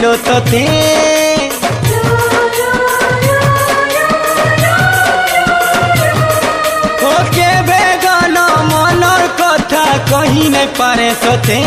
কহিলো তোতে ওকে বেগান মনৰ কথা কহি নাই পারে তোতে।